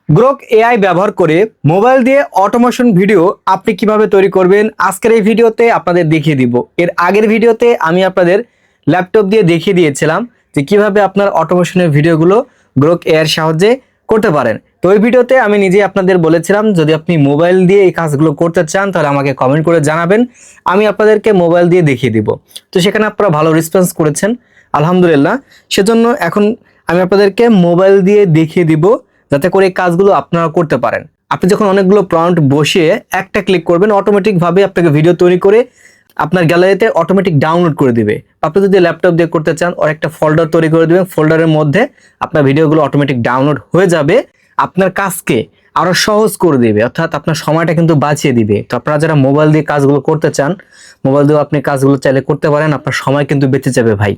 Grok AI ব্যবহার করে mobile দিয়ে অটোমেশন ভিডিও আপনি কিভাবে তৈরি করবেন আজকের এই ভিডিওতে আপনাদের দেখিয়ে দিব। এর আগের ভিডিওতে আমি আপনাদের ল্যাপটপ দিয়ে দেখিয়ে দিয়েছিলাম যে কিভাবে আপনার অটোমেশনের ভিডিওগুলো গ্রোক এআই এর সাহায্যে করতে পারেন। তো ওই ভিডিওতে আমি নিজে আপনাদের বলেছিলাম যদি আপনি মোবাইল দিয়ে এই কাজগুলো করতে চান তাহলে আমাকে কমেন্ট করে জানাবেন, আমি আপনাদেরকে মোবাইল দিয়ে দেখিয়ে দিব। তো সেখানে আপনারা ভালো রেসপন্স করেছেন আলহামদুলিল্লাহ। সেজন্য এখন আমি আপনাদেরকে মোবাইল দিয়ে দেখিয়ে দিব যাতে করে এই কাজগুলো আপনারা করতে পারেন। আপনি যখন অনেকগুলো প্রম্পট বসিয়ে একটা ক্লিক করবেন অটোমেটিকভাবে আপনাকে ভিডিও তৈরি করে আপনার গ্যালারিতে অটোমেটিক ডাউনলোড করে দিবে। আপনি যদি ল্যাপটপ দিয়ে করতে চান ওর একটা ফোল্ডার তৈরি করে দিবেন, ফোল্ডারের মধ্যে আপনার ভিডিওগুলো অটোমেটিক ডাউনলোড হয়ে যাবে, আপনার কাজকে আরো সহজ করে দিবে, অর্থাৎ আপনার সময়টা কিন্তু বাঁচিয়ে দিবে। তো আপনারা যারা মোবাইল দিয়ে কাজগুলো করতে চান, মোবাইল দিয়ে আপনি কাজগুলো চাইলে করতে পারেন, আপনার সময় কিন্তু বেঁচে যাবে ভাই।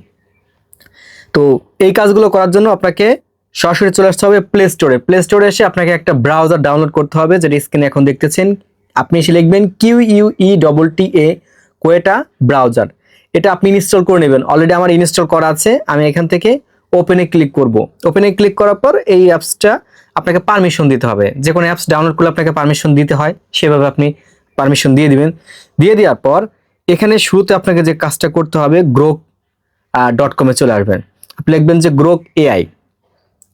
তো এই কাজগুলো করার জন্য আপনাকে সরাসরি চলে আসতে হবে প্লে স্টোরে। প্লে স্টোরে এসে আপনাকে একটা ব্রাউজার ডাউনলোড করতে হবে, যেটা স্ক্রিনে এখন দেখতেছেন। আপনি এসে লিখবেন QUETTA কোয়েটা ব্রাউজার। এটা আপনি ইনস্টল করে নেবেন, অলরেডি আমার ইনস্টল করা আছে। আমি এখান থেকে ওপেনে ক্লিক করব। ওপেনে ক্লিক করার পর এই অ্যাপসটা আপনাকে পারমিশন দিতে হবে। যে কোনো অ্যাপস ডাউনলোড করলে আপনাকে পারমিশন দিতে হয়, সেভাবে আপনি পারমিশন দিয়ে দিবেন। দিয়ে দেওয়ার পর এখানে শুরুতে আপনাকে যে কাজটা করতে হবে grok.com চলে আসবেন। আপনি লিখবেন যে গ্রোক এআই।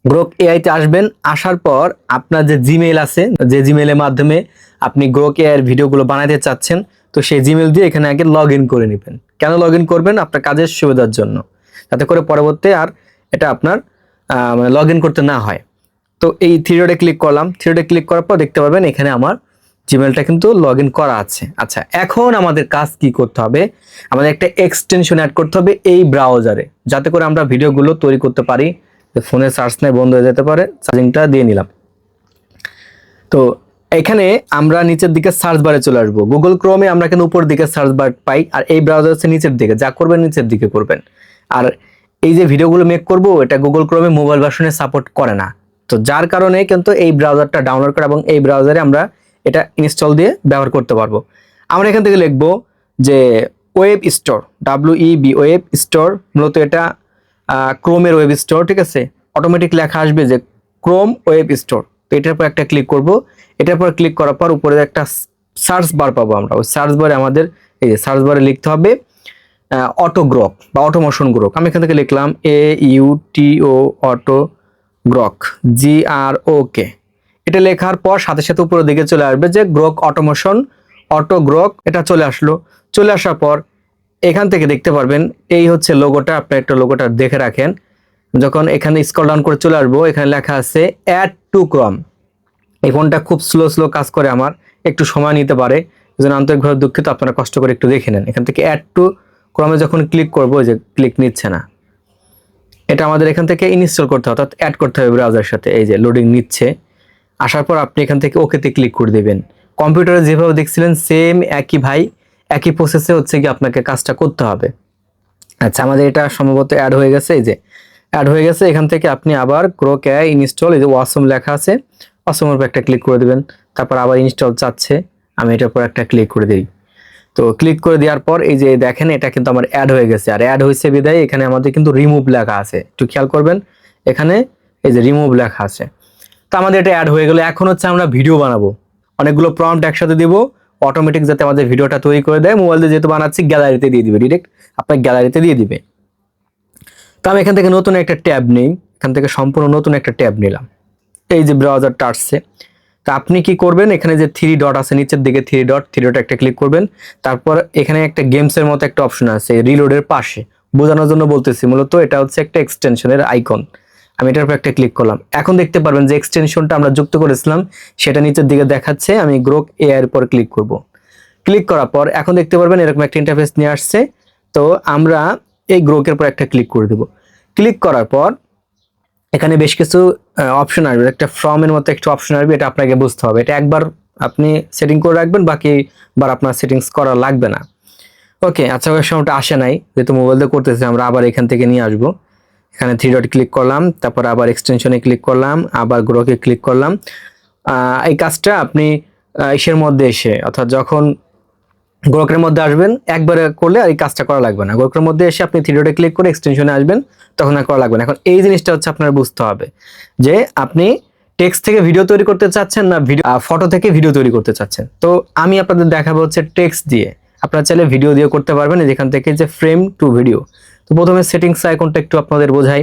গ্রোক এআইতে আসবেন, আসার পর আপনার যে জিমেইল আছে, যে জিমেইলের মাধ্যমে আপনি গ্রোক এআই এর ভিডিওগুলো বানাতে চাচ্ছেন, তো সেই জিমেইল দিয়ে এখানে আগে লগ ইন করে নেবেন। কেন লগ ইন করবেন? আপনার কাজের সুবিধার জন্য, যাতে করে পরবর্তী আর এটা আপনার মানে লগ ইন করতে না হয়। তো এই থ্রি ডটে ক্লিক করলাম। থ্রি ডটে ক্লিক করার পর দেখতে পাবেন এখানে আমার জিমেলটা কিন্তু লগ ইন করা আছে। আচ্ছা, এখন আমাদের কাজ কি করতে হবে? আমাদের একটা এক্সটেনশন অ্যাড করতে হবে এই ব্রাউজারে, যাতে করে আমরা ভিডিওগুলো তৈরি করতে পারি। ফোনে চার্জ নেই, বন্ধ হয়ে যেতে পারে, চার্জিংটা দিয়ে নিলাম। তো এখানে আমরা নিচের দিকে সার্চ বারে চলে আসবো। গুগল ক্রোমে আমরা কিন্তু উপর দিকে সার্চ বার পাই, আর এই ব্রাউজার হচ্ছে নিচের দিকে। যা করবেন নিচের দিকে করবেন। আর এই যে ভিডিওগুলো মেক করব, এটা গুগল ক্রোমে মোবাইল ভার্সনে সাপোর্ট করে না। তো যার কারণে কিন্তু এই ব্রাউজারটা ডাউনলোড করা এবং এই ব্রাউজারে আমরা এটা ইনস্টল দিয়ে ব্যবহার করতে পারবো। আমরা এখান থেকে লিখবো যে web store, WEB web store. মূলত এটা ক্রোমের ওয়েব স্টোর, ঠিক আছে। অটোমেটিক লেখা আসবে যে ক্রোম ওয়েব স্টোর। তো এটার পর একটা ক্লিক করব। এটার পর ক্লিক করার পর উপরে একটা সার্চ বার পাবো আমরা। ওই সার্চ বারে আমাদের এই যে সার্চ বারে লিখতে হবে অটো গ্রক বা অটোমেশন গ্রক। আমি এখান থেকে লিখলাম AUTO অটো গ্রক, GROK। এটা লেখার পর সাথে সাথে উপরের দিকে চলে আসবে যে গ্রক অটোমেশন অটো গ্রক। এটা চলে আসলো। চলে আসার পর এখান থেকে দেখতে পারবেন এই হচ্ছে লোগোটা। আপনি একটা লোগোটা দেখে রাখেন। যখন এখানে স্ক্রল ডাউন করে চলে আসবো, এখানে লেখা আছে অ্যাড টু ক্রম। এই ফোনটা খুব স্লো কাজ করে, আমার একটু সময় নিতে পারে, এজন্য আন্তরিকভাবে দুঃখিত। আপনারা কষ্ট করে একটু দেখে নেন। এখান থেকে অ্যাড টু ক্রমে যখন ক্লিক করবো, যে ক্লিক নিচ্ছে না, এটা আমাদের এখান থেকে ইনস্টল করতে হবে, অর্থাৎ অ্যাড করতে হবে ব্রাউজারের সাথে। এই যে লোডিং নিচ্ছে, আসার পর আপনি এখান থেকে ওকেতে ক্লিক করে দেবেন। কম্পিউটারে যেভাবে দেখছিলেন সেম একই ভাই, একই প্রসেসে হচ্ছে কি আপনাকে কাজটা করতে হবে। আচ্ছা, আমাদের এটা সম্ভবত অ্যাড হয়ে গেছে। এই যে অ্যাড হয়ে গেছে। এখান থেকে আপনি আবার গ্রোক এআই ইনস্টল, এই যে ওয়াসম লেখা আছে, ওয়াসমের উপর একটা ক্লিক করে দেবেন। তারপর আবার ইনস্টল চাচ্ছে, আমি এটার উপর একটা ক্লিক করে দিই। তো ক্লিক করে দেওয়ার পর এই যে দেখেন এটা কিন্তু আমার অ্যাড হয়ে গেছে। আর অ্যাড হয়েছে বিদায় এখানে আমাদের কিন্তু রিমুভ লেখা আছে, একটু খেয়াল করবেন। এখানে এই যে রিমুভ লেখা আছে। তো আমাদের এটা অ্যাড হয়ে গেল। এখন হচ্ছে আমরা ভিডিও বানাবো, অনেকগুলো প্রম্পট একসাথে দিব, অটোমেটিক যাতে আমাদের ভিডিওটা তৈরি করে দেয়। মোবাইল দিয়ে যেহেতু বানাচ্ছি, গ্যালারিতে দিয়ে দিবে, ডিরেক্ট আপনার গ্যালারিতে দিয়ে দিবে। তো আমি এখান থেকে নতুন একটা ট্যাব নেই, এখান থেকে সম্পূর্ণ নতুন একটা ট্যাব নিলাম। এই যে ব্রাউজারটা আসছে। তা আপনি কি করবেন, এখানে যে থ্রি ডট আছে নিচের দিকে, থ্রি ডট একটা ক্লিক করবেন। তারপর এখানে একটা গেমসের মতো একটা অপশন আছে রিলোডের পাশে, বোঝানোর জন্য বলতেছি। মূলত এটা হচ্ছে একটা এক্সটেনশনের আইকন। আমি এটার উপর একটা ক্লিক করলাম। এখন দেখতে পারবেন যে এক্সটেনশনটা আমরা যুক্ত করেছিলাম সেটা নিচের দিকে দেখাচ্ছে। আমি গ্রোক এআই এর উপর ক্লিক করব। ক্লিক করার পর এখন দেখতে পারবেন এরকম একটা ইন্টারফেস নিয়ে আসছে। তো আমরা এই গ্রোকের উপর একটা ক্লিক করে দেব। ক্লিক করার পর এখানে বেশ কিছু অপশন আসবে, একটা ফর্মের মতো একটা অপশন আসবে। এটা আপনাকে বুঝতে হবে, এটা একবার আপনি সেটিং করে রাখবেন, বাকিবার আপনার সেটিংস করা লাগবে না। ওকে, আচ্ছা, ওই সময়টা আসে নাই যেহেতু মোবাইল দিয়ে করতেছি, আমরা আবার এখান থেকে নিয়ে আসবো। এখানে থ্রি ডট ক্লিক করলাম, তারপর আবার এক্সটেনশনে ক্লিক করলাম, আবার গ্রোকে ক্লিক করলাম। এই কাজটা আপনি ইসের মধ্যে এসে, অর্থাৎ যখন গ্রোকের মধ্যে আসবেন একবারে করলে আর এই কাজটা করা লাগবে না। গ্রোকের মধ্যে এসে আপনি থ্রি ডটে ক্লিক করে এক্সটেনশনে আসবেন, তখন আর করা লাগবে না। এখন এই জিনিসটা হচ্ছে আপনার বুঝতে হবে যে আপনি টেক্সট থেকে ভিডিও তৈরি করতে চাচ্ছেন না ভিডিও ফটো থেকে ভিডিও তৈরি করতে চাচ্ছেন। তো আমি আপনাদের দেখাবো হচ্ছে টেক্সট দিয়ে। আপনারা চাইলে ভিডিও দিয়ে করতে পারবেন। যেখান থেকে যে ফ্রেম টু ভিডিও, তো প্রথমে সেটিংস আইকনটা একটু আপনাদের বোঝাই।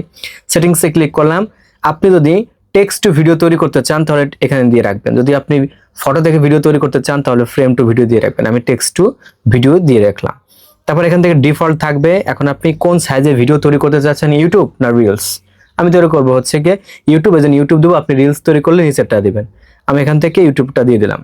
সেটিংসে ক্লিক করলাম। আপনি যদি টেক্সট টু ভিডিও তৈরি করতে চান তাহলে এখানে দিয়ে রাখবেন। যদি আপনি ফটো থেকে ভিডিও তৈরি করতে চান তাহলে ফ্রেম টু ভিডিও দিয়ে রাখবেন। আমি টেক্সট টু ভিডিও দিয়ে রাখলাম। তারপর এখান থেকে ডিফল্ট থাকবে। এখন আপনি কোন সাইজে ভিডিও তৈরি করতে চাচ্ছেন, ইউটিউব না রিলস? আমি তৈরি করবো হচ্ছে কি ইউটিউব, এজন্য ইউটিউব দেবো। আপনি রিলস তৈরি করলে নিচেরটা দিবেন। আমি এখান থেকে ইউটিউবটা দিয়ে দিলাম।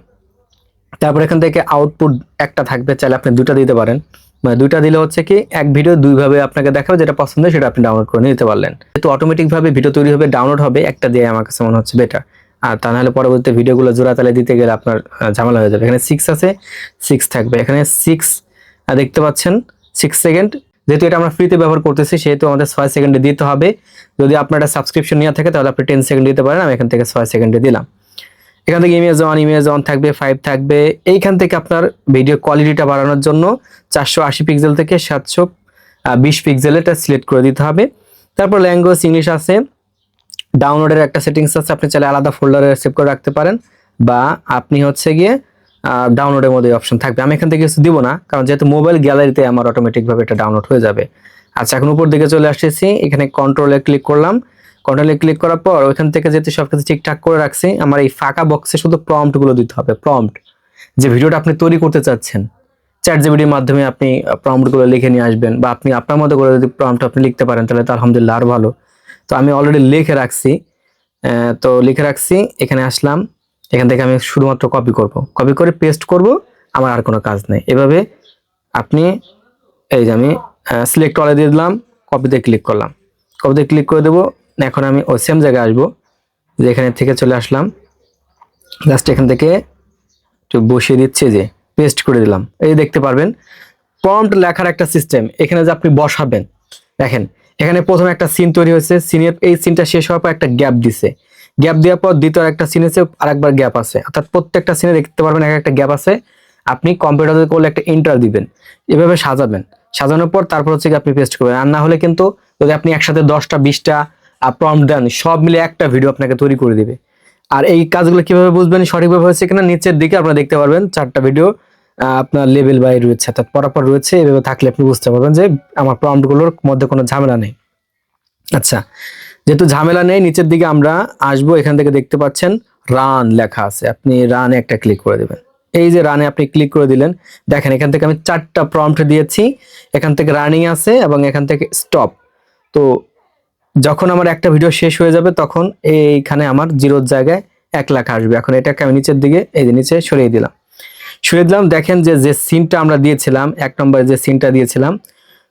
তারপর এখান থেকে আউটপুট একটা থাকবে, চাইলে আপনি দুটা দিতে পারেন। মানে দুইটা দিলে হচ্ছে কি এক ভিডিও দুইভাবে আপনাকে দেখাবে, যেটা পছন্দ সেটা আপনি ডাউনলোড করে নিতে পারলেন। যেহেতু অটোমেটিক ভাবে ভিডিও তৈরি হবে, ডাউনলোড হবে, একটা দিয়ে আমার কাছে মনে হচ্ছে বেটার। আর তা নাহলে পরবর্তীতে ভিডিওগুলো জোড়া তালে দিতে গেলে আপনার ঝামেলা হয়ে যাবে। এখানে 6 আছে, 6 থাকবে। এখানে 6 দেখতে পাচ্ছেন 6 সেকেন্ড। যেহেতু এটা আমরা ফ্রিতে ব্যবহার করতেছি সেহেতু আমাদের 6 সেকেন্ডে দিতে হবে। যদি আপনার একটা সাবস্ক্রিপশন নেওয়া থাকে তাহলে আপনি 10 সেকেন্ড দিতে পারেন। আমি এখান থেকে 6 সেকেন্ডে দিলাম। এখান থেকে ইমেজ অন থাকবে, 5 থাকবে। এইখান থেকে আপনার ভিডিও কোয়ালিটিটা বাড়ানোর জন্য 480 পিক্সেল থেকে 720 পিক্সেল এটা সিলেক্ট করে দিতে হবে। তারপর ল্যাঙ্গুয়েজ ইংলিশ আছে। ডাউনলোডের একটা সেটিংস আছে, আপনি চাইলে আলাদা ফোল্ডারে সেভ করে রাখতে পারেন, বা আপনি হচ্ছে গিয়ে ডাউনলোডের মধ্যে অপশন থাকবে। আমি এখান থেকে কিছু দিব না, কারণ যেহেতু মোবাইল গ্যালারিতে আমার অটোমেটিকভাবে এটা ডাউনলোড হয়ে যাবে। আচ্ছা, এখন উপর দিকে চলে আসতেছি। এখানে কন্ট্রোলে ক্লিক করলাম। কন্ট্রোলে ক্লিক করার পর ওইখান থেকে যেহেতু সবকিছু ঠিকঠাক করে রাখছি, আমার এই ফাঁকা বক্সে শুধু প্রম্পটগুলো দিতে হবে। প্রম্পট, যে ভিডিওটা আপনি তৈরি করতে চাচ্ছেন, চ্যাটজিপিটির মাধ্যমে আপনি প্রম্পটগুলো লিখে নিয়ে আসবেন, বা আপনি আপনার মতো করে যদি প্রম্পট আপনি লিখতে পারেন তাহলে তো আলহামদুলিল্লাহ আর ভালো। তো আমি অলরেডি লিখে রাখছি। এখানে আসলাম। এখান থেকে আমি শুধুমাত্র কপি করব, কপি করে পেস্ট করব। আমার আর কোনো কাজ নেই। এভাবে আপনি এই যে আমি সিলেক্ট অলে দিয়ে দিলাম, কপিতে ক্লিক করলাম, কপিতে ক্লিক করে দেবো। এখন আমি ওই সেম জায়গায় আসবো, যে এখানে থেকে চলে আসলাম। জাস্ট এখান থেকে একটু বসিয়ে দিচ্ছি, যে পেস্ট করে দিলাম। এই দেখতে পারবেন প্রম্পট লেখার একটা সিস্টেম। এখানে যে আপনি বসাবেন, দেখেন এখানে প্রথমে একটা সিন তৈরি হয়েছে। সিনের এই সিনটা শেষ হওয়ার পর একটা গ্যাপ দিছে। গ্যাপ দেওয়ার পর দ্বিতীয় একটা সিন আছে, আরেকবার গ্যাপ আছে। অর্থাৎ প্রত্যেকটা সিনে দেখতে পারবেন একটা গ্যাপ আছে। আপনি কম্পিউটারে করলে একটা এন্টার দিবেন, এভাবে সাজাবেন। সাজানোর পর তারপর হচ্ছে কি আপনি পেস্ট করবেন। আর না হলে কিন্তু যদি আপনি একসাথে 10টা 20টা প্রম্পট দেন, সব মিলে একটা ভিডিও আপনাকে তৈরি করে দিবে। আর এই কাজগুলো কিভাবে বুঝবেন সঠিকভাবে হয়েছে কিনা, নিচের দিকে আপনারা দেখতে পারবেন 4টা ভিডিও আপনার লেভেল বাই রয়েছে, অর্থাৎ পরপর রয়েছে। এভাবে থাকলে আপনি বুঝতে পারবেন যে আমার প্রম্পটগুলোর মধ্যে কোনো ঝামেলা নেই। আচ্ছা, যেহেতু ঝামেলা নেই, নিচের দিকে আমরা আসবো। এখান থেকে দেখতে পাচ্ছেন রান লেখা আছে, আপনি রানে একটা ক্লিক করে দেবেন। এই যে রানে আপনি ক্লিক করে দিলেন, দেখেন এখান থেকে আমি 4টা প্রম্পট দিয়েছি। এখান থেকে রানিং আছে এবং এখান থেকে স্টপ। তো যখন আমার একটা ভিডিও শেষ হয়ে যাবে তখন এইখানে আমার জিরোর জায়গায় 1 লেখা আসবে। এখন এটাকে আমি নিচের দিকে এই যে নিচে সরিয়ে দিলাম। দেখেন যে সিনটা আমরা দিয়েছিলাম, 1 নম্বরে যে সিনটা দিয়েছিলাম,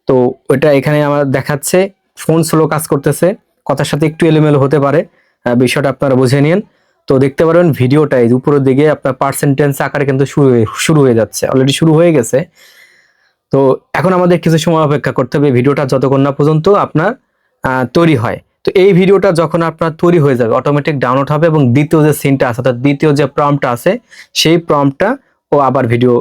তো ওইটা এখানে আমার দেখাচ্ছে ফোন স্লো কাজ করতেছে, কথার সাথে একটু এলোমেলো হতে পারে, বিষয়টা আপনারা বুঝে নিন। তো দেখতে পারবেন ভিডিওটা এই উপরের দিকে আপনার পার্সেন্টেজ আকারে কিন্তু শুরু হয়ে যাচ্ছে, অলরেডি শুরু হয়ে গেছে। তো এখন আমাদের কিছু সময় অপেক্ষা করতে হবে ভিডিওটা যতক্ষণ না পর্যন্ত আপনার তৈরি হয়। তো এই ভিডিওটা যখন আপনার তৈরি হয়ে যাবে অটোমেটিক ডাউনলোড হবে, এবং দ্বিতীয় যে সিনটা আছে অর্থাৎ দ্বিতীয় যে প্রম্পটটা আছে সেই প্রম্পটটা ও আবার ভিডিও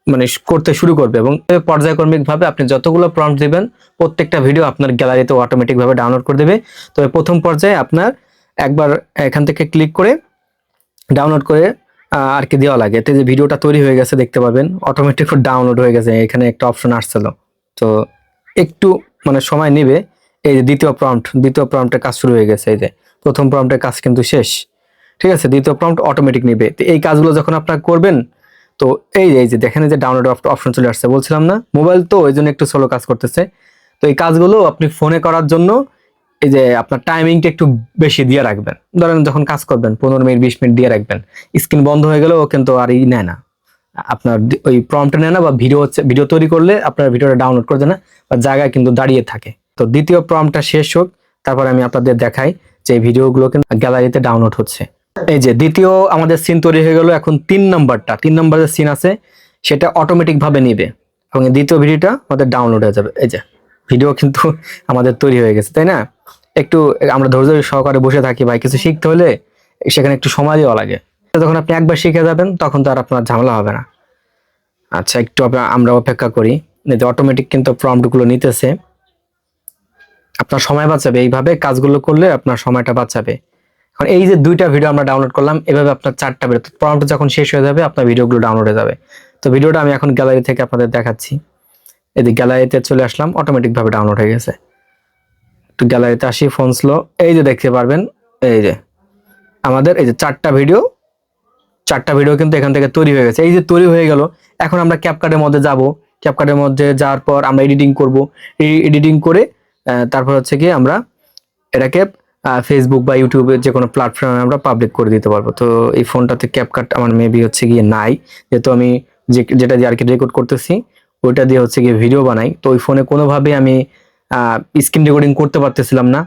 মানে করতে শুরু করবে। এবং পর্যায়ক্রমিক ভাবে আপনি যতগুলো প্রম্পট দিবেন প্রত্যেকটা ভিডিও আপনার গ্যালারিতে অটোমেটিক ভাবে ডাউনলোড করে দেবে। তবে প্রথম পর্যায়ে আপনার একবার এখান থেকে ক্লিক করে ডাউনলোড করে আর কি দেওয়া লাগে। এতে যে ভিডিওটা তৈরি হয়ে গেছে দেখতে পাবেন অটোমেটিক ডাউনলোড হয়ে গেছে। এখানে একটা অপশন আসছিল, তো একটু মানে সময় নেবে। এই যে দ্বিতীয় প্রম্পটের কাজ শুরু হয়ে গেছে। এই যে প্রথম প্রম্পটের কাজ কিন্তু শেষ, ঠিক আছে। দ্বিতীয় প্রম্পট অটোমেটিক নেবে। তো এই কাজগুলো যখন আপনারা করবেন, তো এই যে দেখেন যে ডাউনলোড অপশন চলে আসছে, বলছিলাম না মোবাইল তো ওই জন্য একটু স্লো কাজ করতেছে। তো এই কাজগুলো আপনি ফোনে করার জন্য এই যে আপনার টাইমিংটা একটু বেশি দিয়ে রাখবেন। ধরেন যখন কাজ করবেন 15 মিনিট 20 মিনিট দিয়ে রাখবেন। স্ক্রিন বন্ধ হয়ে গেলেও কিন্তু আর নেয় না, আপনার ওই প্রম্পট নেয় না, বা ভিডিও তৈরি করলে আপনার ভিডিওটা ডাউনলোড করতে না, বা জায়গায় কিন্তু দাঁড়িয়ে থাকে। তো দ্বিতীয় প্রম্পটটা শেষ হোক, তারপরে আমি আপনাদের দেখাই যে ভিডিওগুলো কিন্তু গ্যালারিতে ডাউনলোড হচ্ছে। এই যে দ্বিতীয় আমাদের সিন তৈরি হয়ে গেল। এখন 3 নম্বরের সিন আছে, সেটা অটোমেটিক ভাবে নিবে এবং দ্বিতীয় ভিডিওটা আমাদের ডাউনলোড হয়ে যাবে। এই যে ভিডিও কিন্তু আমাদের তৈরি হয়ে গেছে, তাই না? একটু আমরা ধৈর্য সহকারে বসে থাকি ভাই, কিছু শিখতে হলে সেখানে একটু সময় দেওয়া লাগে। যখন আপনি একবার শিখে যাবেন তখন তো আর আপনার ঝামেলা হবে না। আচ্ছা, একটু আমরা অপেক্ষা করি। যে অটোমেটিক কিন্তু প্রম্পট গুলো নিতেছে, আপনার সময় বাঁচাবে। এইভাবে কাজগুলো করলে আপনার সময়টা বাঁচাবে। এই যে 2টা ভিডিও আমরা ডাউনলোড করলাম, এভাবে আপনার 4টা ভিডিও প্রম্পট যখন শেষ হয়ে যাবে আপনার ভিডিওগুলো ডাউনলোড হয়ে যাবে। তো ভিডিওটা আমি এখন গ্যালারি থেকে আপনাদের দেখাচ্ছি। এই যে গ্যালারিতে চলে আসলাম, অটোমেটিক ভাবে ডাউনলোড হয়ে গেছে। একটু গ্যালারিতে আসি, ফোন স্লো, এই যে দেখতে পারবেন এই যে আমাদের এই যে 4টা ভিডিও কিন্তু এখান থেকে তৈরি হয়ে গেছে। এই যে তৈরি হয়ে গেল, এখন আমরা ক্যাপকাটের মধ্যে যাব। ক্যাপকাটের মধ্যে যাওয়ার পর আমরা এডিটিং করব। এডিটিং করে তারপর হচ্ছে কি আমরা এটাকে ফেসবুক বা ইউটিউবে যে কোনো প্ল্যাটফর্মে আমরা পাবলিক করে দিতে পারবো। তো এই ফোনটাতে ক্যাপকাট আমার মেবি হচ্ছে গিয়ে নাই, যেহেতু আমি যেটা দিয়ে আর কি রেকর্ড করতেছি ওইটা দিয়ে হচ্ছে গিয়ে ভিডিও বানাই। তো ওই ফোনে কোনোভাবে আমি স্ক্রিন রেকর্ডিং করতে পারতেছিলাম না।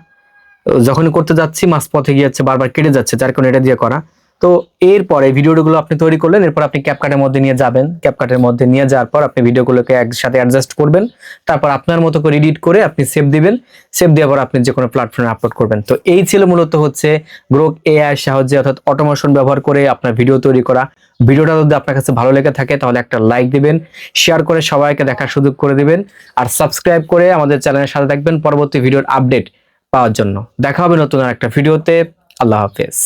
যখনই করতে যাচ্ছি মাঝপথে গিয়ে যাচ্ছে, বারবার কেটে যাচ্ছে, যার কারণে এটা দিয়ে করা। তো এরপরে ভিডিওগুলো আপনি তৈরি করলেন, এরপর আপনি ক্যাপকাটের মধ্যে নিয়ে যাবেন। ক্যাপকাটের মধ্যে নিয়ে যাওয়ার পর আপনি ভিডিওগুলোকে একসাথে অ্যাডজাস্ট করবেন, তারপর আপনার মতো করে এডিট করে আপনি সেভ দিবেন। সেভ দেওয়ার পর আপনি যে কোনো প্ল্যাটফর্মে আপলোড করবেন। তো এই ছিল মূলত হচ্ছে গ্রোক এআই এর সাহায্যে অর্থাৎ অটোমেশন ব্যবহার করে আপনার ভিডিও তৈরি করা। ভিডিওটা যদি আপনার কাছে ভালো লেগে থাকে তাহলে একটা লাইক দিবেন, শেয়ার করে সবাইকে দেখার সুযোগ করে দিবেন, আর সাবস্ক্রাইব করে আমাদের চ্যানেলের সাথে থাকবেন পরবর্তী ভিডিওর আপডেট পাওয়ার জন্য। দেখা হবে নতুন একটা ভিডিওতে। আল্লাহ হাফেজ।